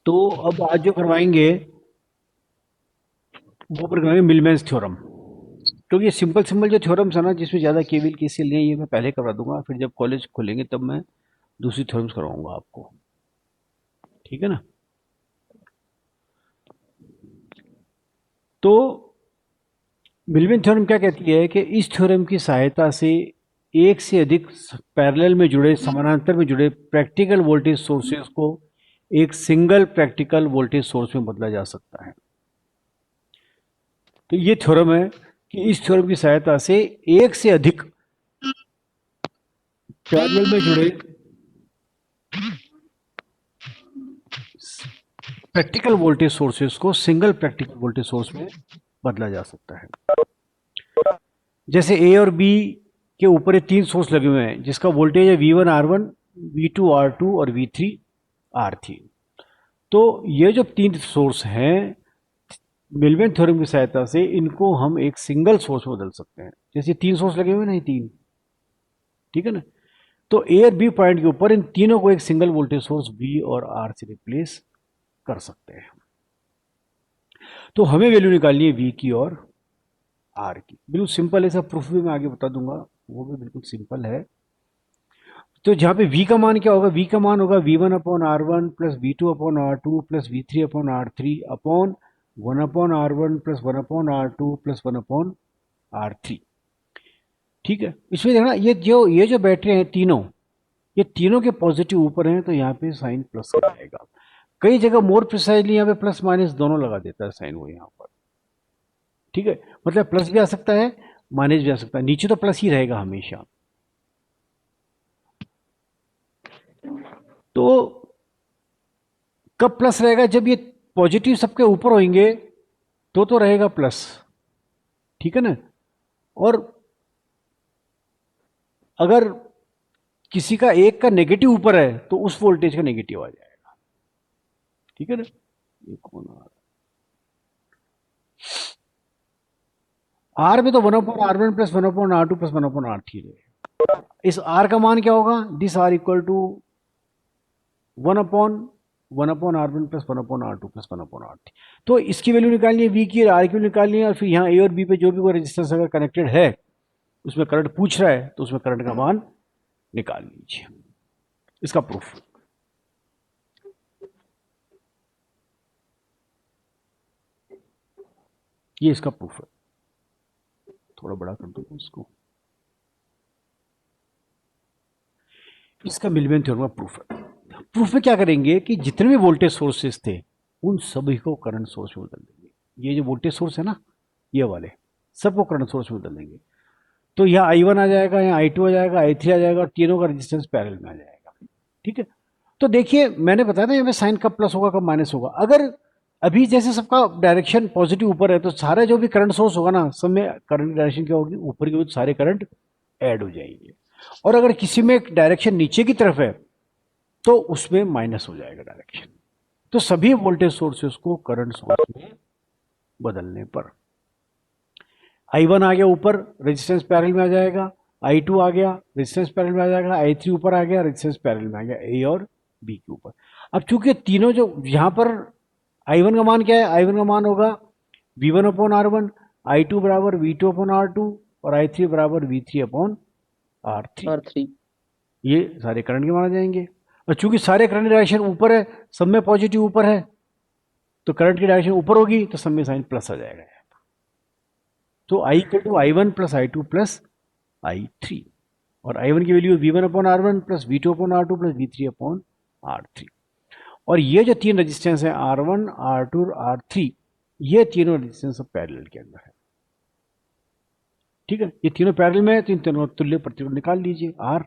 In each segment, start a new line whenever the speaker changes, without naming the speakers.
तो अब आज जो करवाएंगे वो करवाएंगे मिलमैन्स थ्योरम। क्योंकि ये सिंपल सिंपल जो थ्योरम्स है ना, जिसमें ज़्यादा केवील केसी नहीं है, ये मैं पहले करवा दूंगा, फिर जब कॉलेज खोलेंगे तब मैं दूसरी थ्योरम्स करवाऊंगा आपको। ठीक है ना। तो मिलमैन थ्योरम क्या कहती है कि इस थ्योरम की सहायता से एक से अधिक पैरेलल में जुड़े, समानांतर में जुड़े प्रैक्टिकल वोल्टेज सोर्सेज को एक सिंगल प्रैक्टिकल वोल्टेज सोर्स में बदला जा सकता है। तो ये थ्योरम है कि इस थ्योरम की सहायता से एक से अधिक पैरेलल में जुड़े प्रैक्टिकल वोल्टेज सोर्सेज को सिंगल प्रैक्टिकल वोल्टेज सोर्स में बदला जा सकता है। जैसे ए और बी के ऊपर ये तीन सोर्स लगे हुए हैं, जिसका वोल्टेज है V1 R1, V2 R2 और V3 R3। तो ये जो तीन सोर्स हैं, मिलमैन थ्योरम की सहायता से इनको हम एक सिंगल सोर्स में बदल सकते हैं। जैसे तीन सोर्स लगे हुए हैं ना, ये तीन, ठीक है ना। तो ए और बी पॉइंट के ऊपर इन तीनों को एक सिंगल वोल्टेज सोर्स V और R से रिप्लेस कर सकते हैं। तो हमें वैल्यू निकालनी है V की और R की। बिल्कुल सिंपल है, सब प्रूफ भी मैं आगे बता दूंगा, वो भी बिल्कुल सिंपल है। तो जहाँ पे V का मान क्या होगा, V का मान होगा V1 upon R1 plus V2 upon R2 plus V3 upon R3 upon 1 upon R1 plus 1 upon R2 plus 1 upon R3। ठीक है। इसमें देखना, ये जो बैटरी हैं तीनों, ये तीनों के पॉजिटिव ऊपर हैं, तो यहाँ पे साइन प्लस का आएगा। कई जगह मोर प्रिसाइजली यहाँ पे प्लस माइनस दोनों लगा देता है साइन वो यहाँ पर। ठीक है। मतलब प्लस भी आ सकता है, माइनस भी आ सकता है, नीचे तो प्लस ही रहेगा हमेशा। तो कब प्लस रहेगा, जब ये पॉजिटिव सबके ऊपर होंगे तो रहेगा प्लस। ठीक है ना। और अगर किसी का एक का नेगेटिव ऊपर है तो उस वोल्टेज का नेगेटिव आ जाएगा। ठीक है ना। ये कौन आ रहा है, आर में तो 1/R1 plus 1/R2 plus 1/R3 है। इस आर का मान क्या होगा, this are equal to 1/1/R1 plus 1/R2 plus 1/R3। तो इसकी वैल्यू निकालनी है, वी की और आर की वैल्यू निकालनी है, और फिर यहाँ ए और बी पे जो भी कोई रेजिस्टेंस अगर कनेक्टेड है, उसमें करंट पूछ रहा है, तो उसमें करंट का मान निकाल लीजिए। इसका प्रूफ, ये इसका प्रूफ है। थोड़ा बड़ा कर दो इसको। इसका मिलमैन थ्योरम का प्रूफ है। प्रूफ में क्या करेंगे कि जितने भी वोल्टेज सोर्सेस थे उन सभी को करंट सोर्स में बदल देंगे। ये जो वोल्टेज सोर्स है ना, ये वाले सबको करंट सोर्स में बदल देंगे। तो यहाँ I1 आ जाएगा, यहाँ I2 आ जाएगा, I3 आ जाएगा, और तीनों का रेजिस्टेंस पैरेलल में आ जाएगा। ठीक है। तो देखिए, मैंने बताया था यहाँ पे साइन कब प्लस होगा कब माइनस होगा। अगर अभी जैसे सबका डायरेक्शन पॉजिटिव ऊपर है, तो सारा जो भी करंट सोर्स होगा ना, सब में करंट डायरेक्शन क्या होगी, ऊपर की ओर सारे करंट ऐड हो जाएंगे। और अगर किसी में डायरेक्शन नीचे की तरफ है तो उसमें माइनस हो जाएगा डायरेक्शन। तो सभी वोल्टेज सोर्सेस को करंट सोर्स में बदलने पर I1 आ गया ऊपर, रेजिस्टेंस पैरेलल में आ जाएगा, I2 आ गया, रेजिस्टेंस पैरेलल में आ जाएगा, I3 ऊपर आ गया, रेजिस्टेंस पैरेलल में आ गया ए और बी के ऊपर। अब चूंकि तीनों जो यहां पर I1 का मान क्या है, I1 का मान होगा V1 अपॉन R1, I2 बराबर V2 अपॉन R2 और I3 बराबर V3 अपॉन R3।
R3।
ये सारे करंट के माने जाएंगे। और चूंकि सारे करंट डायरेक्शन ऊपर है, सब में पॉजिटिव ऊपर है, तो करंट की डायरेक्शन ऊपर होगी, तो सब में साइन प्लस आ जाएगा। तो I equal to I1 plus I2 plus I3। और I1 की value V1 upon R1 plus V2 upon R2 plus V3 upon R3। और ये जो तीन रेजिस्टेंस है R1, R2 और R3, ये तीनों रेजिस्टेंस सब पैरेलल के अंदर है। ठीक है। ये तीनों पैरेलल में है, तो इन तीनों तुल्य प्रतिरोध निकाल लीजिए R।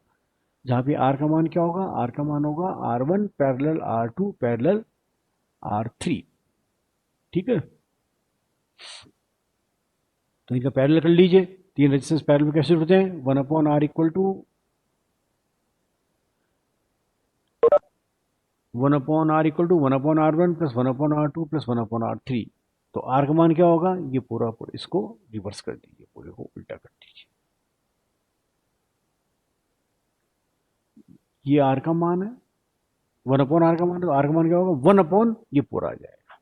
जहां पे R का मान क्या होगा, R का मान होगा R1 parallel R2 parallel R3। ठीक है। तो इनका पैरेलल कर लीजिए। तीन रेजिस्टेंस पैरेलल में कैसे जुड़ते हैं, 1/R equal to 1/R equal to 1/R1 plus 1/R2 plus 1/R3। तो R का मान क्या होगा, ये पूरा पूरा इसको रिवर्स कर दीजिए, पूरे को उल्टा कर दीजिए। ये R का मान है 1 अपॉन आर का मान, तो आर का मान क्या होगा 1 अपॉन ये पूरा आ जाएगा।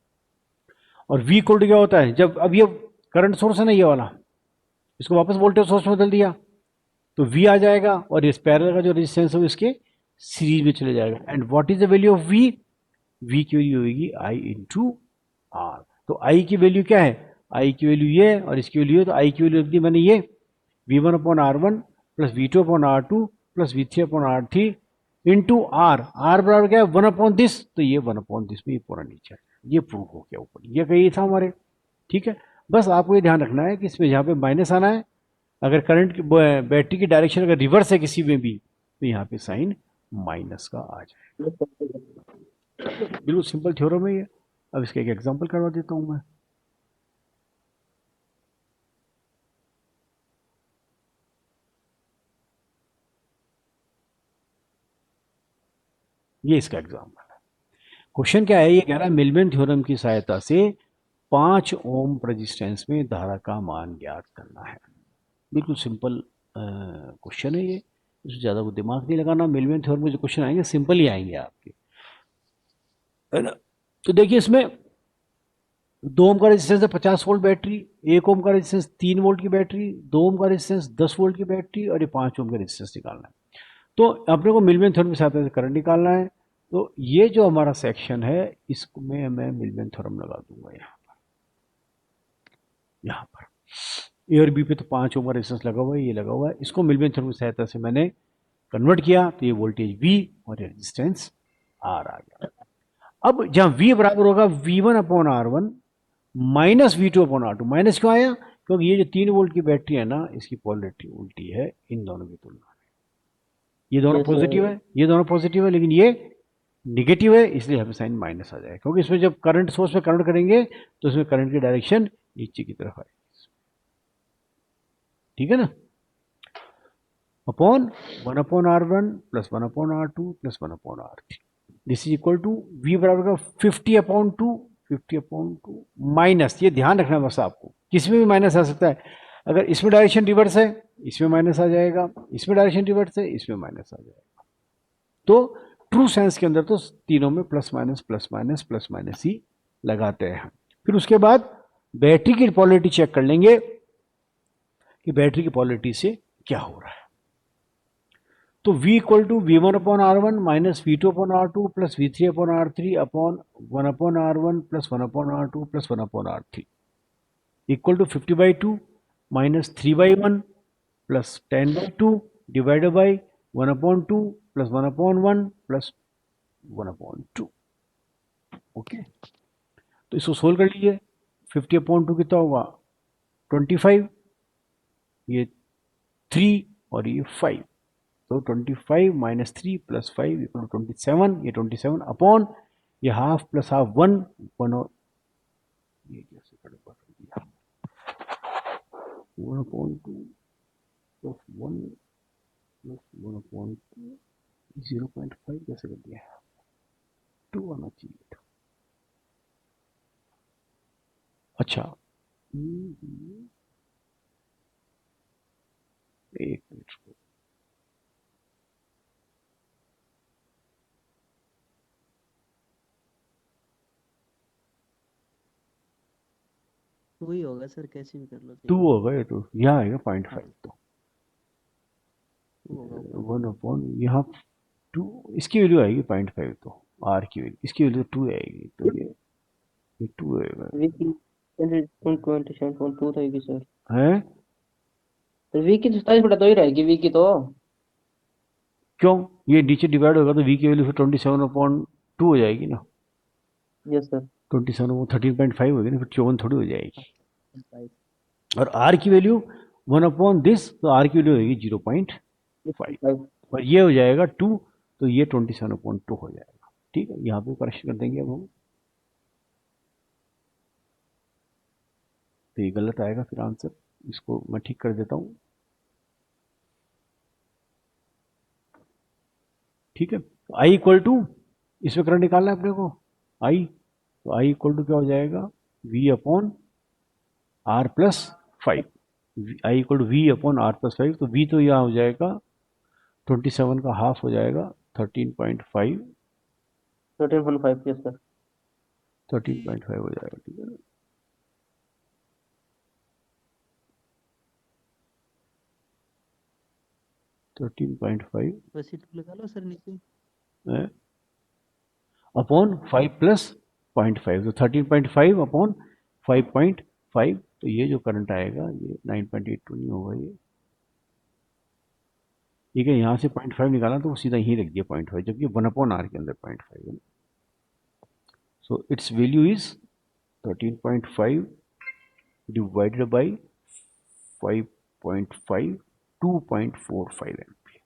और वी इक्वल टू क्या होता है, जब अब ये करंट सोर्स है ना ये वाला, इसको वापस वोल्टेज सोर्स में बदल दिया तो वी आ जाएगा, और इस पैरेलल का जो रेजिस्टेंस है वो इसके सीरीज में चले जाएगा। And what is the value of V, V की वैल्यू होगी आई इंटू आर। तो आई की वैल्यू क्या है, आई की वैल्यू ये है और इसकी वैल्यू है, तो आई की वैल्यू रख दी मैंने ये V one upon R one plus V two upon R two plus V three upon R three into R. R बराबर क्या है 1 अपॉन दिस, तो ये 1 अपॉन दिस में ये पूरा नीचे है, ये प्रूव हो गया ऊपर, ये कही था हमारे। ठीक है, बस आपको ये ध्यान रखना है कि इसमें यहाँ पे माइनस आना है, अगर करंट की बैटरी की डायरेक्शन अगर रिवर्स है किसी में भी तो यहाँ पे साइन माइनस का आ जाए। बिल्कुल सिंपल थ्योरम है ये। अब इसका एक एग्जांपल करवा देता हूं मैं। ये इसका एग्जांपल है। क्वेश्चन क्या है, ये कह रहा है मिलमेन थ्योरम की सहायता से 5 ओम रेजिस्टेंस में धारा का मान ज्ञात करना है। बिल्कुल सिंपल क्वेश्चन है ये, इसमें ज़्यादा वो दिमाग नहीं लगाना। मिलमेन थ्योरम में जो क्वेश्चन आएंगे सिंपल ही आएंगे आपके, है ना। तो देखिए इसमें 2 ओम का रेजिस्टेंस है 50 वोल्ट बैटरी, 1 ओम का रेजिस्टेंस 3 वोल्ट की बैटरी, 2 ओम का रेजिस्टेंस 10 वोल्ट की बैटरी, और ये 5 ओम का रेजिस्टेंस निकालना है। तो अपने को मिलमेन थ्योरम के साथ करंट निकालना है। तो ये जो हमारा सेक्शन है इसमें मैं मिलमेन थ्योरम लगा दूंगा यहाँ पर ए और बी पे तो 5 ओम का रेजिस्टेंस लगा हुआ है, ये लगा हुआ है, इसको मिलमेन थ्योरम की सहायता से मैंने कन्वर्ट किया तो ये वोल्टेज वी और ये रेजिस्टेंस आर आ गया। अब जहां वी बराबर होगा V one upon R one minus V two upon R two. Minus क्यों आया, क्योंकि ये जो 3 वोल्ट की बैटरी है ना इसकी पोलरिटी उल्टी है इन दोनों की तुलना में। ये दोनों पॉजिटिव है, ये दोनों पॉजिटिव है, लेकिन ये निगेटिव है, इसलिए हमें साइन माइनस आ जाएगा, क्योंकि इसमें जब करंट सोर्स में कन्वर्ट करेंगे तो इसमें करंट की डायरेक्शन नीचे की तरफ आएगी। ठीक है ना, upon 1 upon R one plus 1 upon R two plus 1 upon R three, this is equal to V बराबर का 50 upon two, 50 upon two minus, ये ध्यान रखना बस आपको, किसमें भी माइनस आ सकता है। अगर इसमें डायरेक्शन रिवर्स है इसमें माइनस आ जाएगा, इसमें डायरेक्शन रिवर्स है इसमें माइनस आ जाएगा। तो ट्रू साइंस के अंदर तो तीनों में plus minus plus minus plus minus ही लगाते हैं। फिर उसके बाद बैटरी की पोलरिटी चेक कर लेंगे कि बैटरी की पोलरिटी से क्या हो रहा है। तो V equal to V one upon R one minus V two upon R two plus V three upon R three upon 1 upon R one plus 1 upon R two plus 1 upon R three equal to 50/2 minus 3/1 plus 10/2 divided by 1 upon 2 plus 1 upon 1 plus 1 upon 2। Okay, तो इसको solve कर लीजिए। 50 upon 2 कितना होगा 25, ये 3 और ये 5, तो 25 माइनस 3 प्लस 5 इक्वल टू 27, ये 27 अपॉन ये हाफ प्लस हाफ 1 और ये कैसे कर दिया 1 अपॉन 2 प्लस 1 प्लस 1 अपॉन 2 0.5 कैसे कर दिया 2 आना चाहिए था। अच्छा एक मिनट,
वही होगा सर, कैसे भी कर लो।
2 होगा ये, तो यहाँ आएगा 0.5, तो
होगा
1 अपॉन यहाँ 2, इसकी वैल्यू आएगी 0.5, तो आर की वैल्यू इसकी वैल्यू 2 आएगी, तो ये 2 आएगा
वी की 27.2 रहेगी सर।
है।
तो वी की तो 27/2 ही रहेगी वी की तो।
क्यों, ये नीचे डिवाइड होगा तो वी की वैल्यू फिर 27/2 हो जाएगी ना।
Yes sir.
27 वो 13.5 होगी ना, फिर 54 थोड़ी हो जाएगी। और आर की वैल्यू 1 अपॉन दिस, तो आर की वैल्यू होगी 0.5 और ये हो जाएगा 2, तो ये 27/2 हो जाएगा। ठीक है, यहाँ पे करेक्शन कर देंगे अब हम, तो ये गलत आएगा फिर आंसर, इसको मैं ठीक कर देता हूँ। ठीक है, आई इक्वल टू, इसमें करंट निकालना है अपने को आई, तो आई इक्वल टू क्या हो जाएगा V upon R plus 5, I equal to V upon R plus 5, तो वी तो यहाँ हो जाएगा 27 का हाफ हो जाएगा 13.5
13.5 यस सर।
13.5 हो जाएगा, ठीक है ना। 13.5
बस इट लगा लो सर नीचे।
अपॉन 5 प्लस 0.5, तो 13.5 अपॉन 5.5, तो ये जो करंट आएगा ये 9.82 नहीं होगा ये, ठीक है। यहाँ से 0.5 निकाला तो वो सीधा यहीं रख दिया 0.5, जबकि 1/r के अंदर 0.5 है। So it's value is 13.5 divided by 5.5, 2.45 ampere.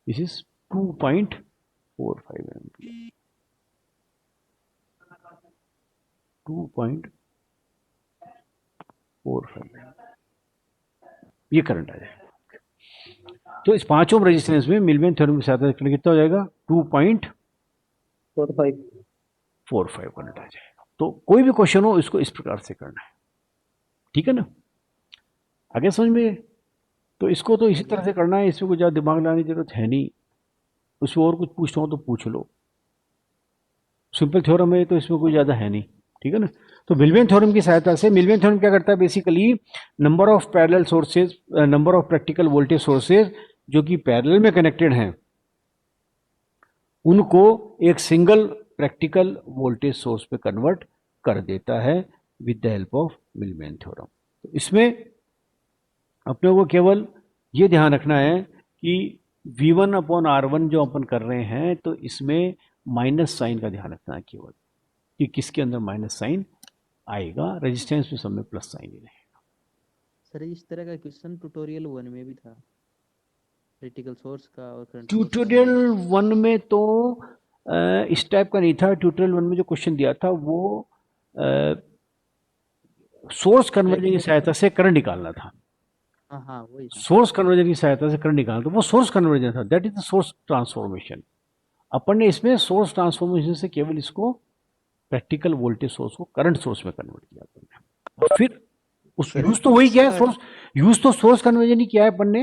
This is 2.45 ampere, 2.45 ये करंट आ जाएगा। तो इस 5 ओम रेजिस्टेंस में मिलवेन थ्योरम की सहायता से कितना हो जाएगा, 2.45 करंट आ जाएगा। तो कोई भी क्वेश्चन हो इसको इस प्रकार से करना है, ठीक है ना। आगे समझ में। तो इसको तो इसी तरह से करना है, इसमें कुछ ज़्यादा दिमाग लगाने की जरूरत है नहीं। उसमें और कुछ पूछना हो तो पूछ लो, सिंपल थ्योरम है तो इसमें कोई ज़्यादा है नहीं, ठीक है ना। तो मिलवेन थ्योरम की सहायता से, मिलवेन थ्योरम क्या करता है basically, number of parallel sources, number of practical voltage sources जो कि पैरेलल में कनेक्टेड हैं, उनको एक सिंगल प्रैक्टिकल वोल्टेज सोर्स पे कन्वर्ट कर देता है with the help of Millman theorem. तो इसमें अपने को केवल ये ध्यान रखना है कि V1/R1 जो अपन कर रहे हैं, तो इसमें माइनस साइन का ध्यान रखना है केवल, कि किसके अंदर माइनस साइन आएगा, रेजिस्टेंस में सब में प्लस साइन ही रहेगा।
सर इस तरह का क्वेश्चन ट्यूटोरियल 1 में भी था, प्रैक्टिकल सोर्स का और करंट सोर्स का।
ट्यूटोरियल 1 में तो इस टाइप का नहीं था। ट्यूटोरियल 1 में जो क्वेश्चन दिया था वो सोर्स कन्वर्जन की सहायता से करंट निकालना था।
हाँ हाँ वही था।
सोर्स कन्वर्जन की सहायता से करंट निकालना, तो वो सोर्स कन्वर्जन था, that is the source transformation. अपन ने इसमें सोर्स ट्रांसफॉर्मेशन से केवल इसको प्रैक्टिकल वोल्टेज सोर्स को करंट सोर्स में कन्वर्ट किया अपन ने, और फिर उस
सर
यूज तो वही किया है,
इसका
सोर्स यूज तो सोर्स कन्वर्जन ही किया है अपन ने,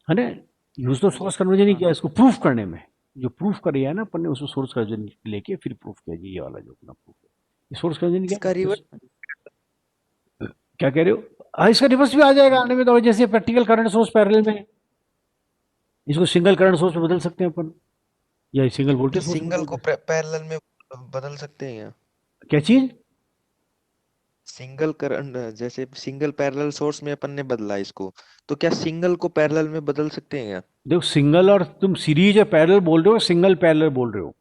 है ना। यूज तो सोर्स कन्वर्जन ही किया है, इसको प्रूफ करने में जो प्रूफ कर है ना अपन ने, उसमें सोर्स कन्वर्जन लेके फिर प्रूफ किया जी, ये वाला जो अपना प्रूफ है, ये सोर्स कन्वर्जन
इसका
क्या
रिवर्स
क्या कह रहे हो। हाँ, इसका रिवर्स भी आ जाएगा आने में, तो जैसे प्रैक्टिकल करंट सोर्स पैरेलल में है, इसको सिंगल करंट सोर्स में बदल सकते हैं अपन, या सिंगल वोल्टेज सोर्स में
सिंगल को
बदल
पैरेलल में बदल सकते हैं क्या?
क्या चीज।
सिंगल करंट जैसे सिंगल पैरेलल सोर्स में अपन ने बदला इसको, तो क्या सिंगल को पैरेलल में बदल सकते हैं क्या?
देखो सिंगल और तुम सीरीज या पैरेलल बोल रहे हो, सिंगल पैरेलल बोल रहे हो।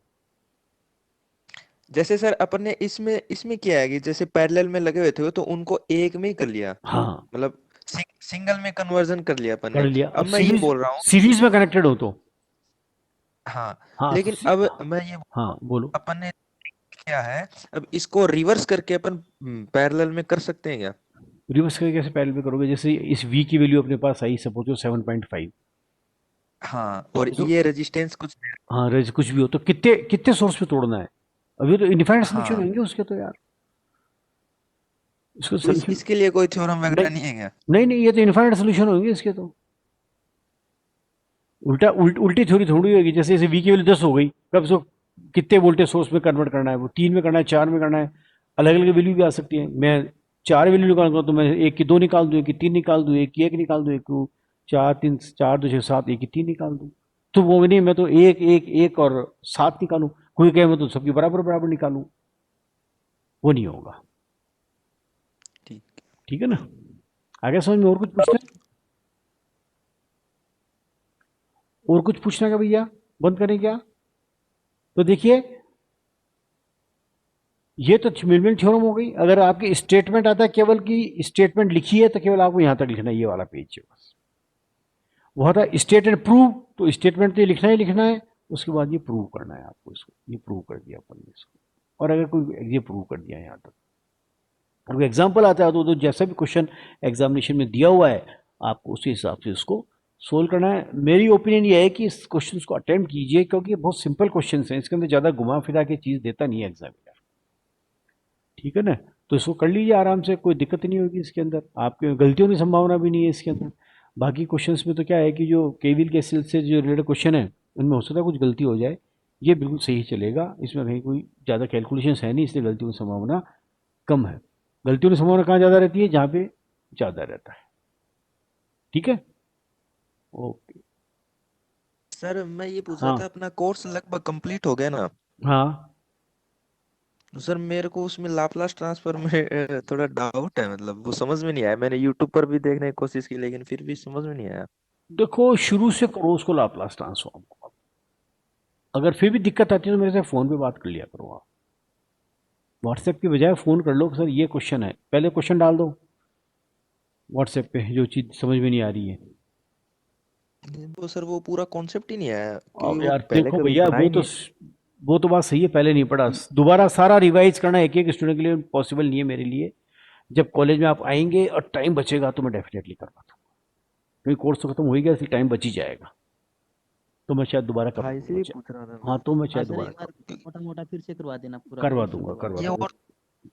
जैसे सर अपन ने इसमें इसमें क्या है कि जैसे पैरेलल में लगे हुए थे तो उनको एक में ही कर लिया,
हाँ
मतलब सिंगल में कन्वर्जन कर लिया अपन
कर
ने।
लिया।
अब
अब
मैं ये
सीरीज,
बोल रहा हूँ,
सीरीज में कनेक्टेड हो तो
हाँ,
हाँ तो
लेकिन अब मैं ये
हाँ बोलो।
अपन ने क्या है, अब इसको रिवर्स करके अपन पैरेलल में कर सकते हैं क्या?
रिवर्स करके कैसे पैरेलल में करोगे, जैसे इस V की वैल्यू अपने पास आई सपोज करो 7.5,
हाँ,
तो
और ये रेजिस्टेंस कुछ,
हाँ रेज कुछ भी हो तो कितने कितने सोर्स पे तोड़ना है, अभी तो इनफाइनाइट सोल्यूशन
हाँ,
होंगे उसके तो यार, इसको
तो
सोल्यूशन
इसके लिए कोई थ्योरम वगैरह
नहीं,
नहीं है क्या?
नहीं ये तो इनफाइनाइट सोल्यूशन होंगे इसके तो। उल्टी थ्योरी थोड़ी होगी, जैसे जैसे V की वैल्यू 10 हो गई, कब उसको कितने वोल्टेज सोर्स में कन्वर्ट करना है, वो 3 में करना है, 4 में करना है, अलग अलग वैल्यू भी आ सकती है। मैं 4 वैल्यू निकालूंगा तो मैं एक की 2 निकाल दूँ, एक की 3 निकाल दूँ, एक की 1 निकाल दूँ, एक को 4 3 4 2 6 7, एक की 3 निकाल दूँ। तो वो नहीं, मैं तो एक एक एक और 7 निकालूँ, कोई कहे मैं तो सबकी बराबर बराबर निकालूँ, वो नहीं होगा,
ठीक,
ठीक है ना। आगे समझ में और कुछ पूछना है, और कुछ पूछना है भैया, बंद करें क्या। तो देखिए ये तो मिलवेन थ्योरम हो गई। अगर आपकी स्टेटमेंट आता है केवल कि स्टेटमेंट लिखी है, तो केवल आपको यहां तक लिखना है, ये वाला पेज है बस। वो होता है स्टेट एंड प्रूव, तो स्टेटमेंट तो लिखना ही लिखना है, उसके बाद ये प्रूव करना है आपको, इसको ये प्रूव कर दिया अपन ने इसको, और अगर कोई ये प्रूव कर दिया यहाँ तक, और कोई एग्जाम्पल आता है तो जैसा भी क्वेश्चन एग्जामिनेशन में दिया हुआ है आपको उसी हिसाब से इसको सोल्व करना है। मेरी ओपिनियन ये है कि इस क्वेश्चन को अटेम्प्ट कीजिए, क्योंकि बहुत सिंपल क्वेश्चन हैं, इसके अंदर ज़्यादा घुमा फिरा के चीज़ देता नहीं है एग्जामिनर, ठीक है ना। तो इसको कर लीजिए आराम से, कोई दिक्कत नहीं होगी इसके अंदर, आपके गलतियों की संभावना भी नहीं है इसके अंदर। बाकी क्वेश्चंस में तो क्या है कि जो केवीएल के सेल से जो रिलेटेड क्वेश्चन है उनमें हो सकता है कुछ गलती हो जाए, ये बिल्कुल सही चलेगा, इसमें कहीं कोई ज़्यादा कैलकुलेशंस है नहीं, इसलिए गलतियों की संभावना कम है। गलतियों की संभावना कहाँ ज़्यादा रहती है? जहाँ पे ज़्यादा रहता है। ठीक है, ओके।
सर मैं ये पूछ रहा था,
हाँ
अपना कोर्स लगभग कंप्लीट हो गया ना?
हाँ,
तो सर मेरे को उसमें लाप्लास ट्रांसफर में थोड़ा डाउट है, मतलब वो समझ में नहीं आया। मैंने यूट्यूब पर भी देखने की कोशिश की, लेकिन फिर भी समझ में नहीं आया।
देखो शुरू से करो उसको लाप्लास ट्रांसफॉर्म को। अगर फिर भी दिक्कत आती है तो मेरे से फ़ोन पे बात कर लिया करो आप। व्हाट्सएप की बजाय फ़ोन कर लो, सर ये क्वेश्चन है, पहले क्वेश्चन डाल दो व्हाट्सएप पे, जो चीज़ समझ में नहीं आ रही है।
वो सर वो पूरा कॉन्सेप्ट ही नहीं आया, क्योंकि
अब
वो
यार
पहले
देखो
कभी
भैया,
पढ़ा ही नहीं।
वो तो बात सही है, पहले नहीं पढ़ा। दोबारा सारा रिवाइज करना एक एक स्टूडेंट के लिए पॉसिबल नहीं है मेरे लिए। जब कॉलेज में आप आएंगे और टाइम बचेगा तो मैं डेफिनेटली करवा दूंगा, क्योंकि कोर्स तो खत्म हो ही गया, इसलिए टाइम बच ही जाएगा। तो मैं शायद दोबारा करवा
हाँ,
दूंगा
इसीलिए पूछ रहा था
हाँ,
मैं।
तो मैं
हाँ
शायद
सर,
दोबारा
एक बार
कि
मोटा मोटा फिर से करवा देना, पूरा
करवा
रिवीजन
दूंगा
करवा
करवा
ये
देना।
दूंगा
और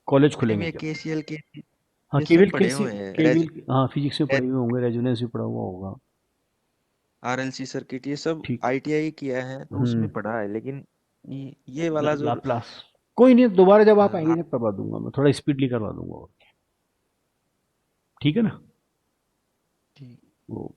कॉलेज
में
खुलेंगे जब।
केसीएल के
हाँ
ये सब
केविल
पढ़े
कैसे,
हुए हैं,
केविल हाँ फिजिक्स में पढ़े हुए होंगे, रेजोनेंस भी पढ़ा हुआ होगा।
आरएलसी सर्किट, ये सब
ठीक।
आईटीआई किया है तो उसमें पढ़ा है, लेकिन ये वाला जो
लाप्लास कोई नहीं, दोबारा जब आप आएंगे
ला,
जब करवा दूंगा, मैं थोड़ा स्पीडली करवा दूंगा और क्या। ठीक है ना?
ठीक।
वो